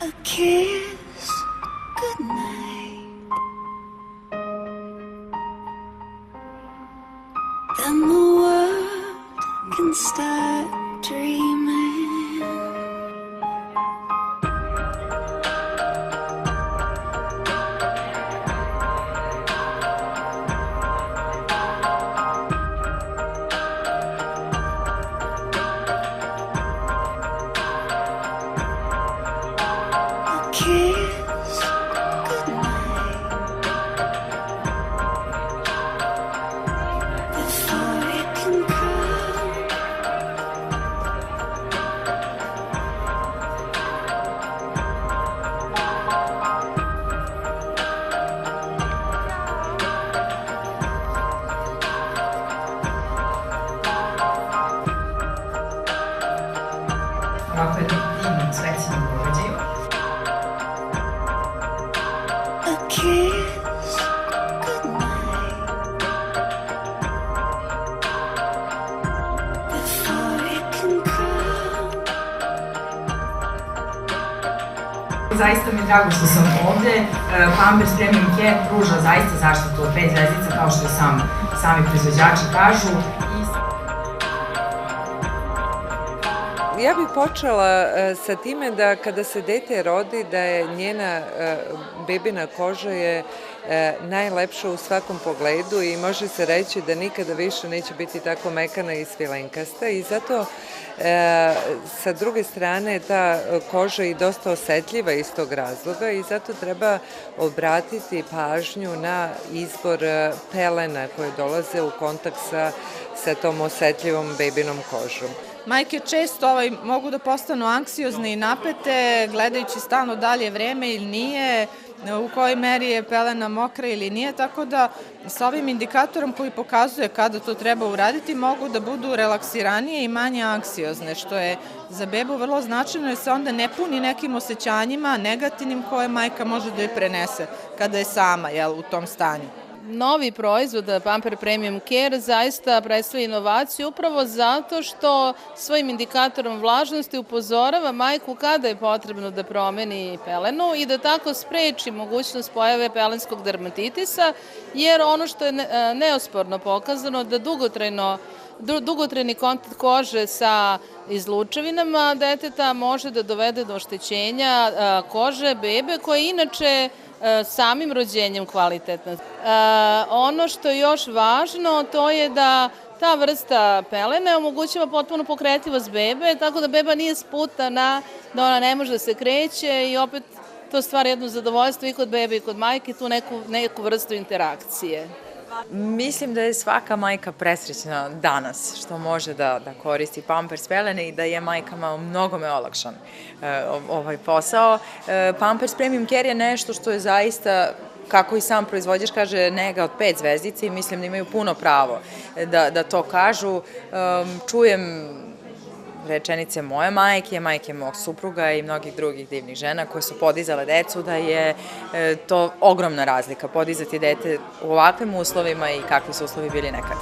A kiss goodnight, then the world can start dreaming. Kiss goodnight before it can come. Ovako je divnom srećenom događaju. A kiss goodnight before it can come. Zaista mi je drago što sam ovde. Pampers Premium Care pruža zaista zaštitu od 5 zvezdica, kao što i sami proizvođači kažu. Ja bih počela sa time da kada se dete rodi, da je njena bebina koža je najlepša u svakom pogledu i može se reći da nikada više neće biti tako mekana i svilenkasta i zato sa druge strane ta koža je dosta osetljiva iz tog razloga i zato treba obratiti pažnju na izbor pelena koje dolaze u kontakt sa tom osetljivom bebinom kožom. Majke često mogu da postanu anksiozne i napete, gledajući stalno dalje vreme ili nije, u kojoj meri je pelena mokra ili nije, tako da sa ovim indikatorom koji pokazuje kada to treba uraditi mogu da budu relaksiranije i manje anksiozne, što je za bebu vrlo značajno jer se onda ne puni nekim osjećanjima negativnim koje majka može da joj prenese kada je sama u tom stanju. Novi proizvod Pamper Premium Care zaista predstavlja inovaciju upravo zato što svojim indikatorom vlažnosti upozorava majku kada je potrebno da promeni pelenu i da tako spreči mogućnost pojave pelenskog dermatitisa, jer ono što je neosporno pokazano da dugotrajni kontakt kože sa izlučevinama deteta može da dovede do oštećenja kože bebe koja je inače samim rođenjem kvalitetna. Ono što je još važno to je da ta vrsta pelene omogućava potpuno pokretljivost bebe, tako da beba nije sputana, da ona ne može da se kreće i opet to stvara jedno zadovoljstvo i kod bebe i kod majke, tu neku vrstu interakcije. Mislim da je svaka majka presrećna danas što može da koristi Pampers pelene i da je majkama mnogome olakšan ovaj posao. Pampers Premium Care je nešto što je zaista, kako i sam proizvođač kaže, nega od 5 zvezdica i mislim da imaju puno pravo da to kažu. Čujem rečenice moje majke mog supruga i mnogih drugih divnih žena koje su podizale decu, da je to ogromna razlika podizati dete u ovakvim uslovima i kakvi su uslovi bili nekad.